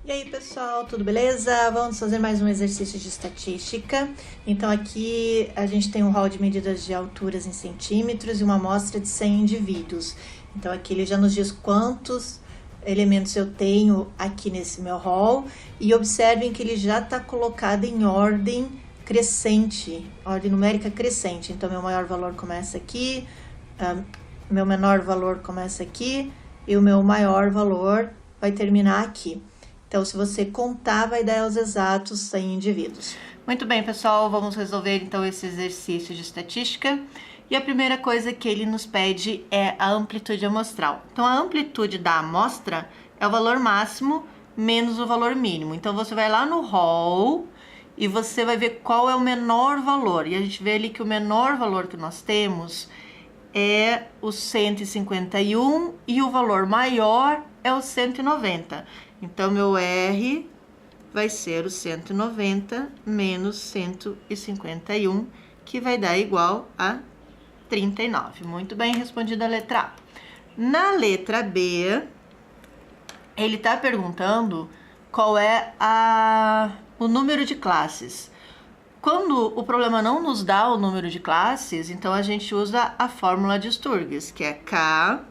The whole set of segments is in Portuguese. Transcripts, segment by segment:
E aí pessoal, tudo beleza? Vamos fazer mais um exercício de estatística. Então aqui a gente tem um rol de medidas de alturas em centímetros e uma amostra de 100 indivíduos. Então aqui ele já nos diz quantos elementos eu tenho aqui nesse meu rol. E observem que ele já está colocado em ordem crescente, ordem numérica crescente. Então meu maior valor começa aqui, meu menor valor começa aqui e o meu maior valor vai terminar aqui. Então, se você contar, vai dar os exatos 100 indivíduos. Muito bem, pessoal, vamos resolver então esse exercício de estatística. E a primeira coisa que ele nos pede é a amplitude amostral. Então, a amplitude da amostra é o valor máximo menos o valor mínimo. Então, você vai lá no rol e você vai ver qual é o menor valor. E a gente vê ali que o menor valor que nós temos é o 151 e o valor maior é o 190. Então, meu R vai ser o 190 menos 151, que vai dar igual a 39. Muito bem, respondida a letra A. Na letra B, ele está perguntando qual é o número de classes. Quando o problema não nos dá o número de classes, então a gente usa a fórmula de Sturges, que é K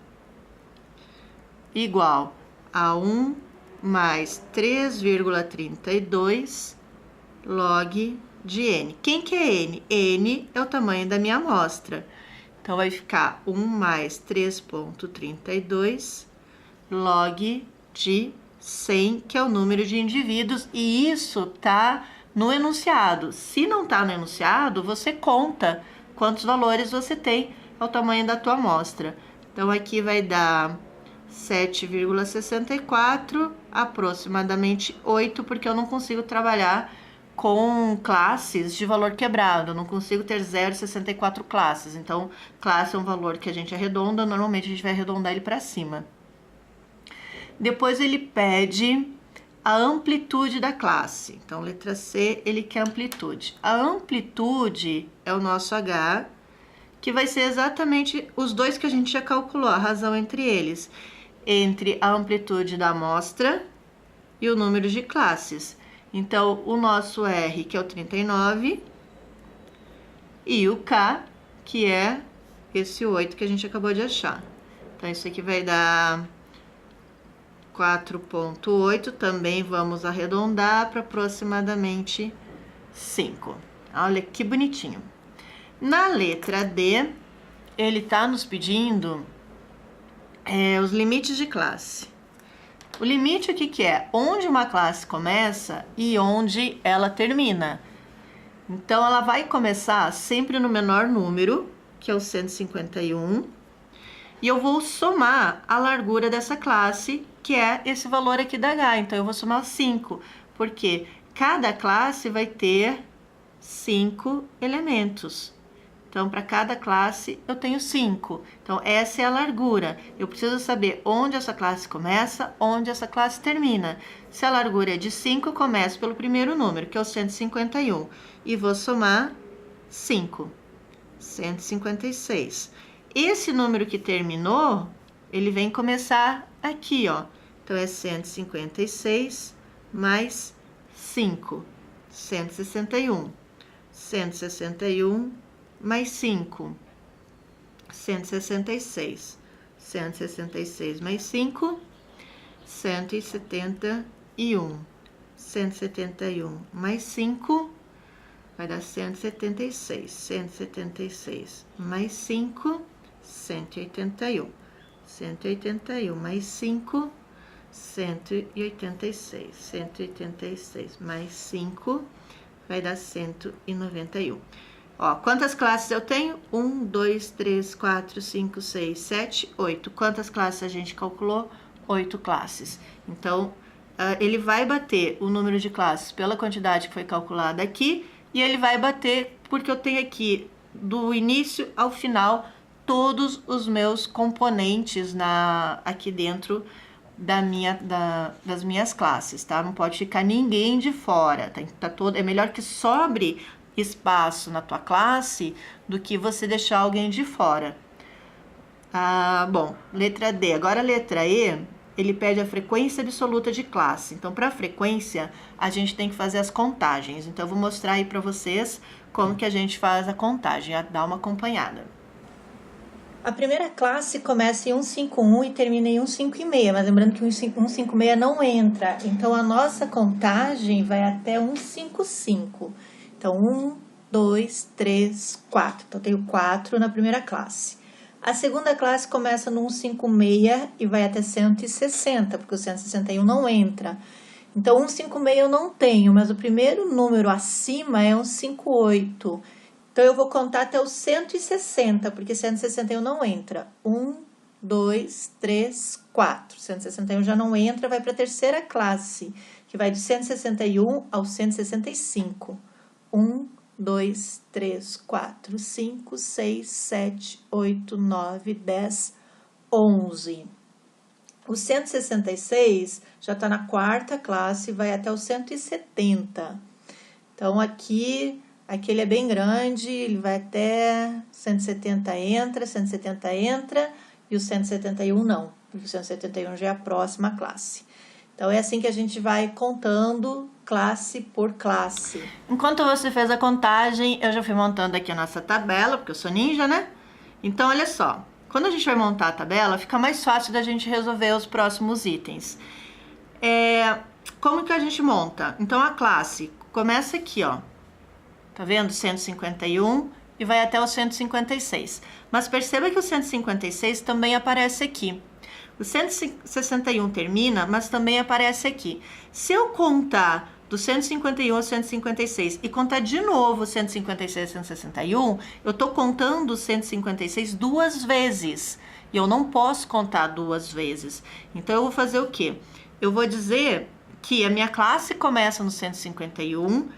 igual a 1 mais 3,32 log de N. Quem que é N? N é o tamanho da minha amostra. Então, vai ficar 1 mais 3,32 log de 100, que é o número de indivíduos, e isso tá no enunciado. Se não tá no enunciado, você conta quantos valores você tem ao tamanho da tua amostra. Então, aqui vai dar 7,64, aproximadamente 8, porque eu não consigo trabalhar com classes de valor quebrado, eu não consigo ter 0,64 classes. Então, classe é um valor que a gente arredonda, normalmente a gente vai arredondar ele para cima. Depois ele pede a amplitude da classe. Então, letra C, ele quer amplitude. A amplitude é o nosso H, que vai ser exatamente os dois que a gente já calculou, a razão entre eles, entre a amplitude da amostra e o número de classes. Então, o nosso R, que é o 39, e o K, que é esse 8 que a gente acabou de achar. Então, isso aqui vai dar 4,8, também vamos arredondar para aproximadamente 5. Olha que bonitinho. Na letra D, ele está nos pedindo os limites de classe. O limite aqui que é onde uma classe começa e onde ela termina. Então, ela vai começar sempre no menor número, que é o 151, e eu vou somar a largura dessa classe, que é esse valor aqui da H. Então, eu vou somar 5, porque cada classe vai ter 5 elementos. Então, para cada classe, eu tenho 5. Então, essa é a largura. Eu preciso saber onde essa classe começa, onde essa classe termina. Se a largura é de 5, eu começo pelo primeiro número, que é o 151. E vou somar 5. 156. Esse número que terminou, ele vem começar aqui, ó. Então, é 156 mais 5. 161. 161 mais 5, 166, 166 mais 5, 171, 171 mais 5, vai dar 176, 176 mais 5, 181, 181 mais 5, 186, 186 mais 5, vai dar 191. Ó, quantas classes eu tenho? 1, 2, 3, 4, 5, 6, 7, 8. Quantas classes a gente calculou? 8 classes. Então, ele vai bater o número de classes pela quantidade que foi calculada aqui, e ele vai bater porque eu tenho aqui, do início ao final, todos os meus componentes aqui dentro das minhas classes, tá? Não pode ficar ninguém de fora, tá é melhor que sobre espaço na tua classe do que você deixar alguém de fora. Bom, letra D. Agora a letra E, ele pede a frequência absoluta de classe. Então, para a frequência, a gente tem que fazer as contagens. Então, eu vou mostrar aí para vocês como que a gente faz a contagem, dá uma acompanhada. A primeira classe começa em 151 e termina em 156, mas lembrando que 156 não entra. Então, a nossa contagem vai até 155. Então, 1, 2, 3, 4. Então, eu tenho 4 na primeira classe. A segunda classe começa no 156 e vai até 160, porque o 161 não entra. Então, 156 eu não tenho, mas o primeiro número acima é 158. Então, eu vou contar até o 160, porque 161 não entra. 1, 2, 3, 4. 161 já não entra, vai para a terceira classe, que vai de 161 ao 165. 1, 2, 3, 4, 5, 6, 7, 8, 9, 10, 11. O 166 já está na quarta classe e vai até o 170. Então, aqui ele é bem grande, ele vai até 170 entra, e o 171 não, porque o 171 já é a próxima classe. Então, é assim que a gente vai contando classe por classe. Enquanto você fez a contagem, eu já fui montando aqui a nossa tabela, porque eu sou ninja, né? Então, olha só, quando a gente vai montar a tabela, fica mais fácil da gente resolver os próximos itens. Como que a gente monta? Então, a classe começa aqui, ó. Tá vendo? 151 e vai até o 156. Mas perceba que o 156 também aparece aqui. O 161 termina, mas também aparece aqui. Se eu contar do 151 ao 156 e contar de novo 156 e 161, eu tô contando o 156 duas vezes. E eu não posso contar duas vezes. Então, eu vou fazer o quê? Eu vou dizer que a minha classe começa no 151,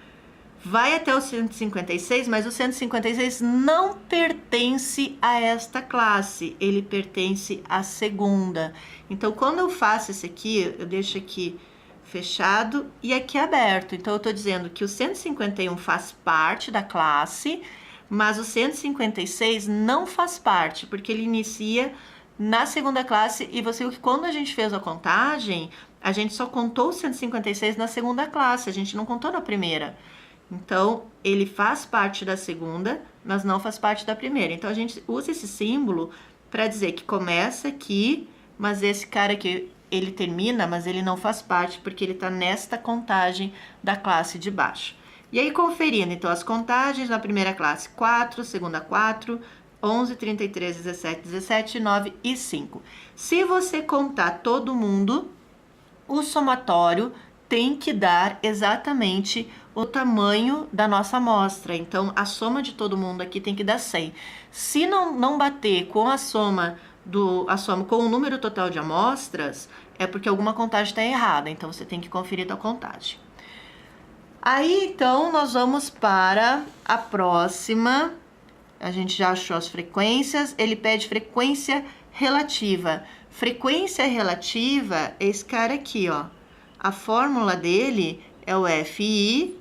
vai até o 156, mas o 156 não pertence a esta classe, ele pertence à segunda. Então, quando eu faço esse aqui, eu deixo aqui fechado e aqui aberto. Então, eu estou dizendo que o 151 faz parte da classe, mas o 156 não faz parte, porque ele inicia na segunda classe. E você viu que quando a gente fez a contagem, a gente só contou o 156 na segunda classe, a gente não contou na primeira. Então, ele faz parte da segunda, mas não faz parte da primeira. Então, a gente usa esse símbolo para dizer que começa aqui, mas esse cara aqui, ele termina, mas ele não faz parte, porque ele está nesta contagem da classe de baixo. E aí, conferindo, então, as contagens na primeira classe, 4, segunda 4, 11, 33, 17, 17, 9 e 5. Se você contar todo mundo, o somatório tem que dar exatamente o tamanho da nossa amostra. Então, a soma de todo mundo aqui tem que dar 100. Se não bater com a soma com o número total de amostras, é porque alguma contagem está errada. Então, você tem que conferir a contagem. Aí, então, nós vamos para a próxima. A gente já achou as frequências. Ele pede frequência relativa. Frequência relativa é esse cara aqui, ó. A fórmula dele é o FI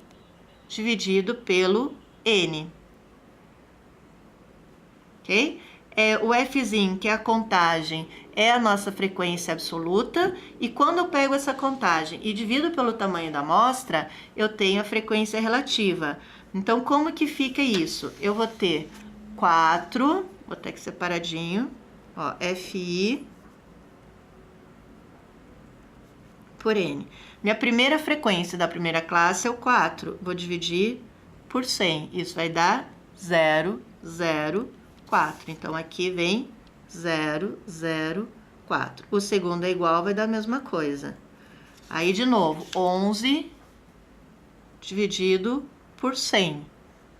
dividido pelo N. Ok? O Fzinho, que é a contagem, é a nossa frequência absoluta. E quando eu pego essa contagem e divido pelo tamanho da amostra, eu tenho a frequência relativa. Então, como que fica isso? Eu vou ter 4, vou botar aqui separadinho, ó, FI por N. Minha primeira frequência da primeira classe é o 4. Vou dividir por 100. Isso vai dar 0,04. Então, aqui vem 0,04. O segundo é igual, vai dar a mesma coisa. Aí, de novo, 11 dividido por 100.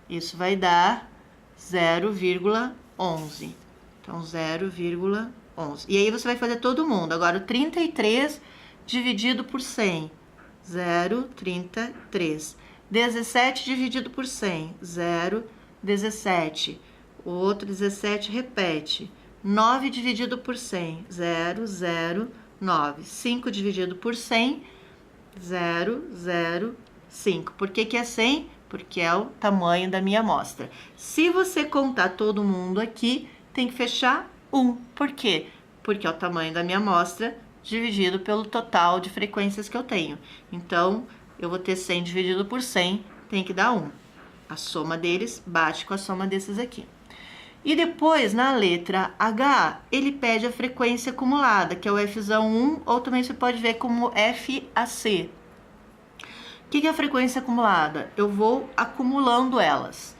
Isso vai dar 0,11. Então, 0,11. E aí, você vai fazer todo mundo. Agora, o 33 dividido por 100, 0,33. 17 dividido por 100, 0,17. O outro 17 repete. 9 dividido por 100, 0,09. 5 dividido por 100, 0,05. Por que é 100? Porque é o tamanho da minha amostra. Se você contar todo mundo aqui, tem que fechar 1. Por quê? Porque é o tamanho da minha amostra dividido pelo total de frequências que eu tenho. Então, eu vou ter 100 dividido por 100, tem que dar 1. A soma deles bate com a soma desses aqui. E depois, na letra H, ele pede a frequência acumulada, que é o F1, ou também você pode ver como FAC. O que é a frequência acumulada? Eu vou acumulando elas.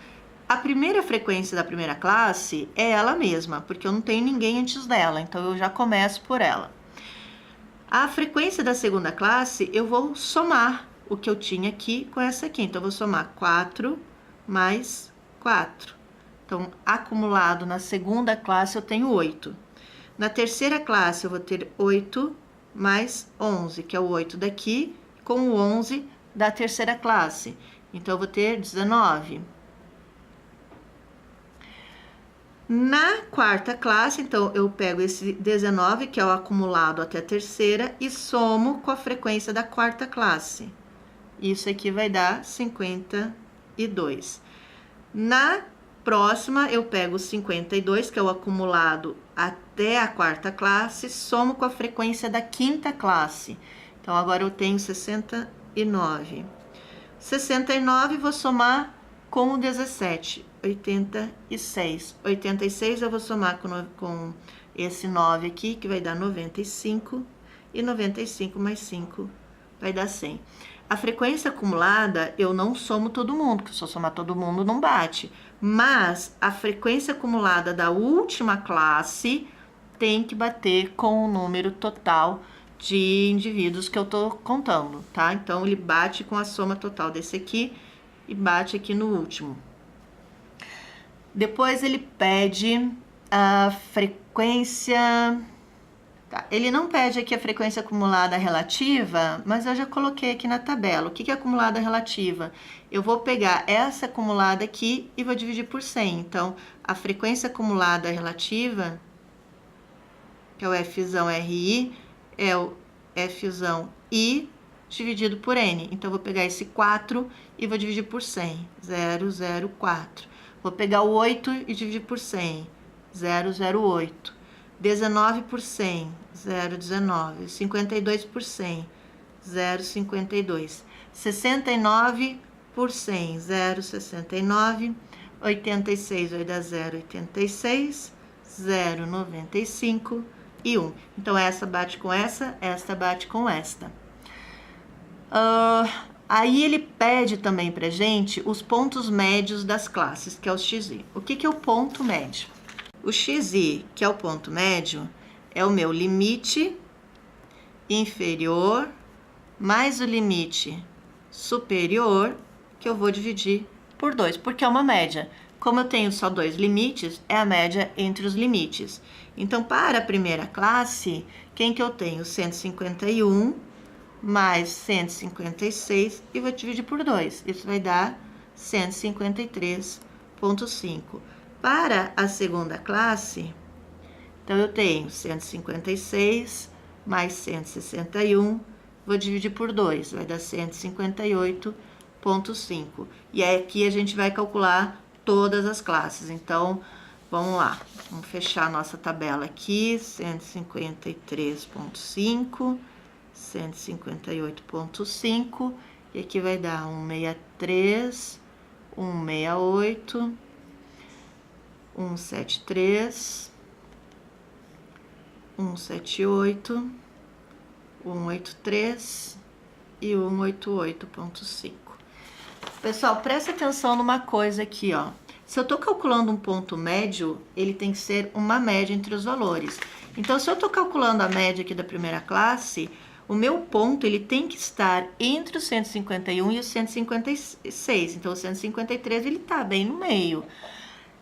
A primeira frequência da primeira classe é ela mesma, porque eu não tenho ninguém antes dela, então eu já começo por ela. A frequência da segunda classe, eu vou somar o que eu tinha aqui com essa aqui. Então, eu vou somar 4 mais 4. Então, acumulado na segunda classe, eu tenho 8. Na terceira classe, eu vou ter 8 mais 11, que é o 8 daqui, com o 11 da terceira classe. Então, eu vou ter 19. Na quarta classe, então, eu pego esse 19, que é o acumulado até a terceira, e somo com a frequência da quarta classe. Isso aqui vai dar 52. Na próxima, eu pego o 52, que é o acumulado até a quarta classe, somo com a frequência da quinta classe. Então, agora eu tenho 69. 69, vou somar com o 17, 86. 86 eu vou somar com esse 9 aqui, que vai dar 95. E 95 mais 5 vai dar 100. A frequência acumulada, eu não somo todo mundo, porque se eu somar todo mundo, não bate. Mas a frequência acumulada da última classe tem que bater com o número total de indivíduos que eu tô contando, tá? Então, ele bate com a soma total desse aqui e bate aqui no último. Depois, ele pede a frequência... Tá, ele não pede aqui a frequência acumulada relativa, mas eu já coloquei aqui na tabela. O que é acumulada relativa? Eu vou pegar essa acumulada aqui e vou dividir por 100. Então, a frequência acumulada relativa, que é o Fzão RI, é o Fzão I dividido por N. Então, eu vou pegar esse 4 e vou dividir por 100. 004. Vou pegar o 8 e dividir por 100. 008. 19 por 100, 0,19. 52 por 100, 0,52. 69 por 100, 0,69. 86 vai dar 0,86, 0,95 e 1. Então, essa bate com essa bate com esta. Aí, ele pede também pra gente os pontos médios das classes, que é o XI. O que é o ponto médio? O XI, que é o ponto médio, é o meu limite inferior mais o limite superior, que eu vou dividir por 2, porque é uma média. Como eu tenho só 2 limites, é a média entre os limites. Então, para a primeira classe, quem que eu tenho? 151 mais 156 e vou dividir por 2. Isso vai dar 153,5. Para a segunda classe, então, eu tenho 156 mais 161, vou dividir por 2, vai dar 158,5. E aí, aqui a gente vai calcular todas as classes. Então, vamos lá. Vamos fechar a nossa tabela aqui, 153,5, 158,5, e aqui vai dar 163, 168, 173, 178, 183 e 188,5. Pessoal, presta atenção numa coisa aqui, ó. Se eu tô calculando um ponto médio, ele tem que ser uma média entre os valores. Então, se eu tô calculando a média aqui da primeira classe, o meu ponto, ele tem que estar entre o 151 e o 156. Então, o 153, ele tá bem no meio.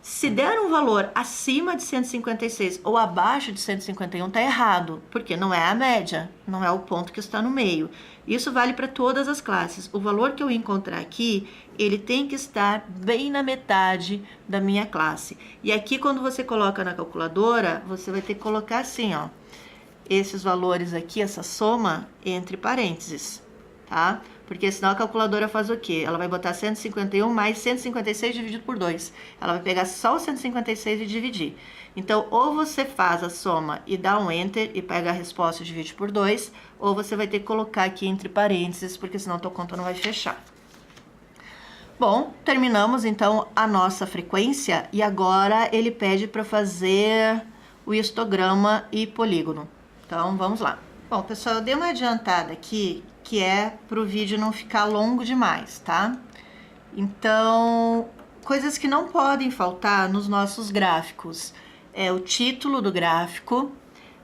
Se der um valor acima de 156 ou abaixo de 151, tá errado, porque não é a média, não é o ponto que está no meio. Isso vale para todas as classes. O valor que eu encontrar aqui, ele tem que estar bem na metade da minha classe. E aqui, quando você coloca na calculadora, você vai ter que colocar assim, ó, esses valores aqui, essa soma, entre parênteses, tá? Porque senão a calculadora faz o quê? Ela vai botar 151 mais 156 dividido por 2. Ela vai pegar só o 156 e dividir. Então, ou você faz a soma e dá um Enter e pega a resposta e divide por 2, ou você vai ter que colocar aqui entre parênteses, porque senão a tua conta não vai fechar. Bom, terminamos então a nossa frequência e agora ele pede para fazer o histograma e polígono. Então, vamos lá. Bom, pessoal, eu dei uma adiantada aqui, que é para o vídeo não ficar longo demais, tá? Então, coisas que não podem faltar nos nossos gráficos é o título do gráfico,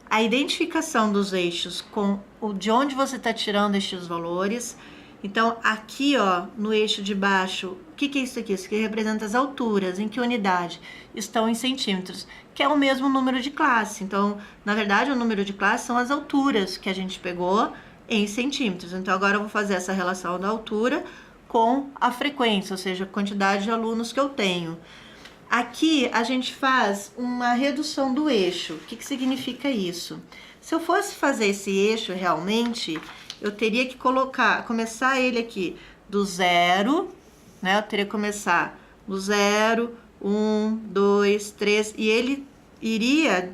a identificação dos eixos com o de onde você está tirando estes valores. Então, aqui, ó, no eixo de baixo, o que é isso aqui? Isso aqui representa as alturas, em que unidade? Estão em centímetros, que é o mesmo número de classe. Então, na verdade, o número de classe são as alturas que a gente pegou em centímetros. Então, agora eu vou fazer essa relação da altura com a frequência, ou seja, a quantidade de alunos que eu tenho. Aqui, a gente faz uma redução do eixo. O que significa isso? Se eu fosse fazer esse eixo realmente, eu teria que começar ele aqui do 0, né? Eu teria que começar do 0, 1, 2, 3, e ele iria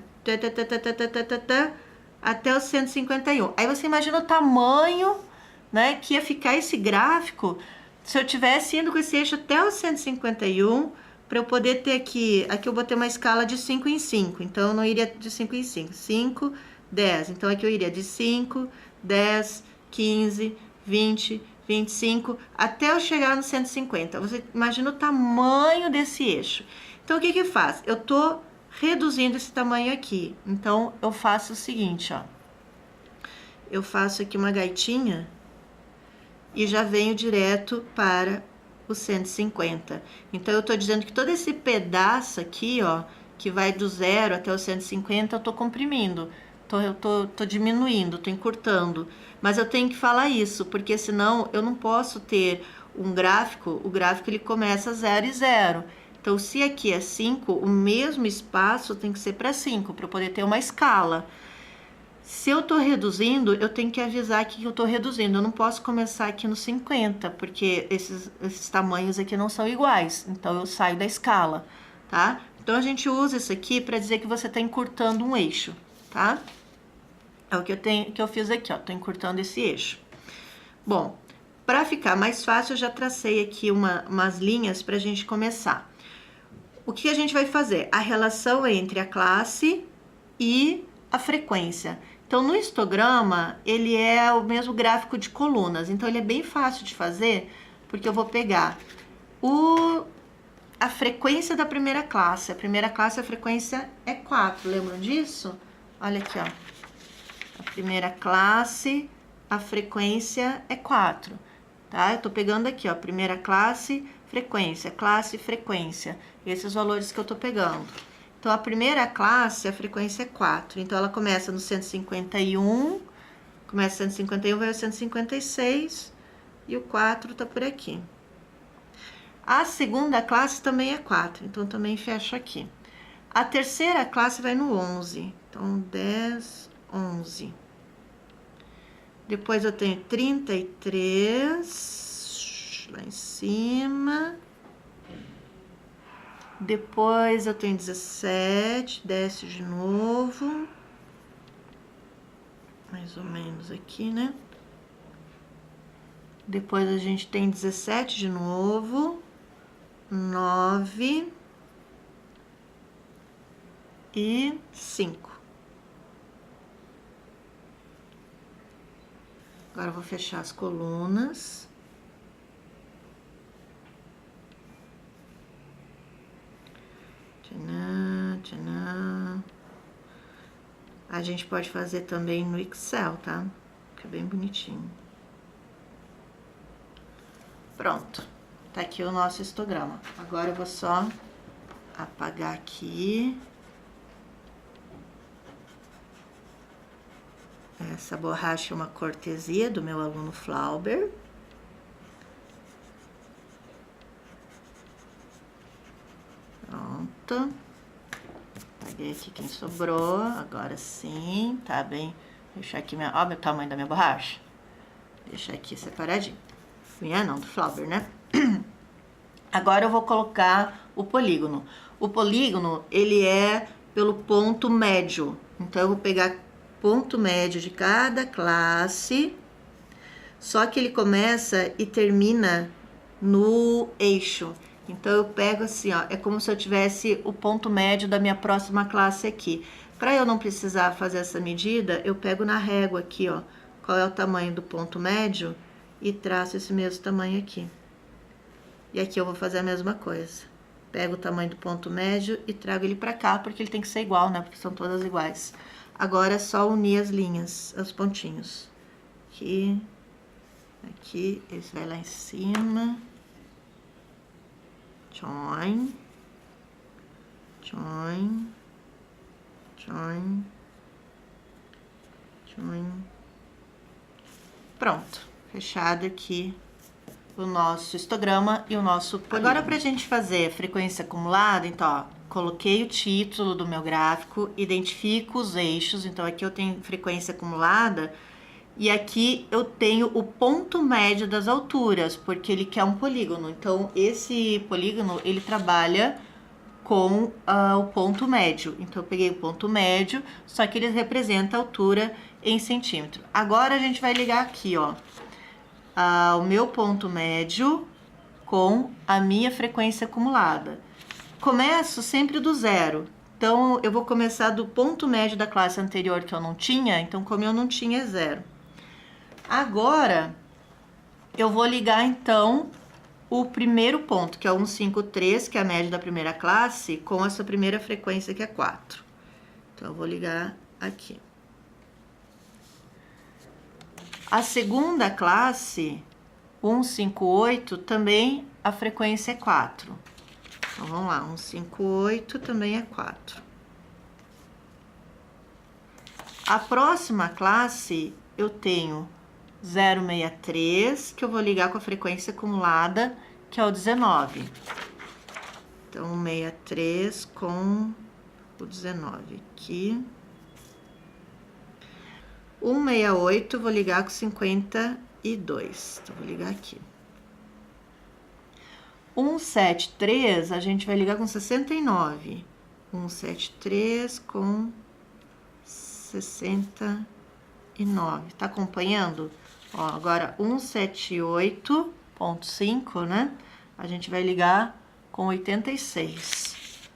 até o 151. Aí você imagina o tamanho, né, que ia ficar esse gráfico se eu tivesse indo com esse eixo até o 151, para eu poder ter aqui eu botei uma escala de 5 em 5, então eu não iria de 5 em 5, 5, 10, então aqui eu iria de 5, 10, 15, 20, 25, até eu chegar no 150. Você imagina o tamanho desse eixo. Então, o que faz? Eu tô reduzindo esse tamanho aqui. Então, eu faço o seguinte, ó. Eu faço aqui uma gaitinha e já venho direto para o 150. Então, eu tô dizendo que todo esse pedaço aqui, ó, que vai do 0 até o 150, eu tô comprimindo. Tô diminuindo, tô encurtando. Mas eu tenho que falar isso, porque senão eu não posso ter um gráfico, o gráfico ele começa 0 e 0. Então, se aqui é 5, o mesmo espaço tem que ser para 5, para eu poder ter uma escala. Se eu tô reduzindo, eu tenho que avisar aqui que eu tô reduzindo. Eu não posso começar aqui no 50, porque esses tamanhos aqui não são iguais. Então, eu saio da escala, tá? Então, a gente usa isso aqui para dizer que você tá encurtando um eixo, tá? É o que eu fiz aqui, ó, tô encurtando esse eixo. Bom, para ficar mais fácil, eu já tracei aqui umas linhas pra gente começar. O que a gente vai fazer? A relação entre a classe e a frequência. Então, no histograma, ele é o mesmo gráfico de colunas, então ele é bem fácil de fazer, porque eu vou pegar a frequência da primeira classe. A primeira classe, a frequência é 4, lembram disso? Olha aqui, ó. A primeira classe, a frequência é 4, tá? Eu tô pegando aqui, ó, primeira classe, frequência, esses valores que eu tô pegando. Então, a primeira classe, a frequência é 4, então ela começa no 151, começa 151, vai ao 156, e o 4 tá por aqui. A segunda classe também é 4, então também fecha aqui. A terceira classe vai no 11, então 10, 11. Depois eu tenho 33 lá em cima. Depois eu tenho 17, desce de novo. Mais ou menos aqui, né? Depois a gente tem 17 de novo. 9 e 5. Agora eu vou fechar as colunas. Tchanan, tchanan. A gente pode fazer também no Excel, tá? Fica bem bonitinho. Pronto. Tá aqui o nosso histograma. Agora eu vou só apagar aqui. Essa borracha é uma cortesia do meu aluno Flauber. Pronto. Apaguei aqui quem sobrou. Agora sim, tá bem. Deixar aqui ó, o tamanho da minha borracha. Deixar aqui separadinho. Funhã não, do Flauber, né? Agora eu vou colocar o polígono. O polígono, ele é pelo ponto médio. Então, eu vou pegar ponto médio de cada classe, só que ele começa e termina no eixo. Então, eu pego assim, ó, é como se eu tivesse o ponto médio da minha próxima classe aqui. Para eu não precisar fazer essa medida, eu pego na régua aqui, ó, qual é o tamanho do ponto médio e traço esse mesmo tamanho aqui. E aqui eu vou fazer a mesma coisa. Pego o tamanho do ponto médio e trago ele pra cá, porque ele tem que ser igual, né? Porque são todas iguais. Agora é só unir as linhas, os pontinhos. Aqui, aqui, esse vai lá em cima. Join. Join. Join. Join. Pronto. Fechado aqui o nosso histograma e o nosso polígono. Agora, pra gente fazer a frequência acumulada, então, ó, coloquei o título do meu gráfico, identifico os eixos, então aqui eu tenho frequência acumulada, e aqui eu tenho o ponto médio das alturas, porque ele quer um polígono. Então, esse polígono, ele trabalha com o ponto médio. Então, eu peguei o ponto médio, só que ele representa a altura em centímetro. Agora, a gente vai ligar aqui, ó, o meu ponto médio com a minha frequência acumulada. Começo sempre do zero. Então, eu vou começar do ponto médio da classe anterior que eu não tinha. Então, como eu não tinha, é zero. Agora, eu vou ligar, então, o primeiro ponto, que é o 153, que é a média da primeira classe, com essa primeira frequência, que é 4. Então, eu vou ligar aqui. A segunda classe, 158, também a frequência é 4. Então, vamos lá, 158 também é 4. A próxima classe, eu tenho 063, que eu vou ligar com a frequência acumulada, que é o 19. Então, 63 com o 19 aqui. 168, vou ligar com 52. Então, vou ligar aqui. 173, a gente vai ligar com 69. 173 com 69. Tá acompanhando? Ó, agora 178.5, né? A gente vai ligar com 86.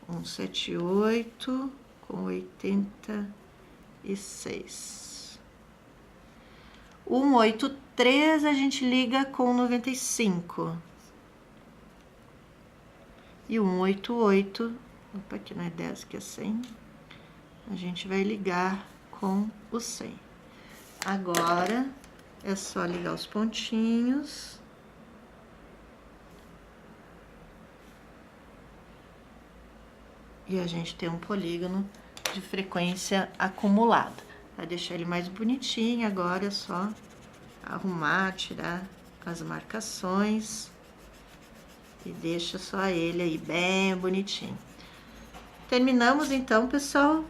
178 com 86. 183 a gente liga com 95. E 188, opa, aqui não é 10, aqui é 100. A gente vai ligar com o 100. Agora, é só ligar os pontinhos. E a gente tem um polígono de frequência acumulada. Vai deixar ele mais bonitinho, agora é só arrumar, tirar as marcações. E deixa só ele aí bem bonitinho. Terminamos então, pessoal.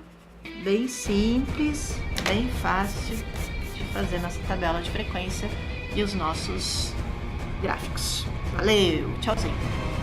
Bem simples, bem fácil de fazer nossa tabela de frequência e os nossos gráficos. Valeu, tchauzinho!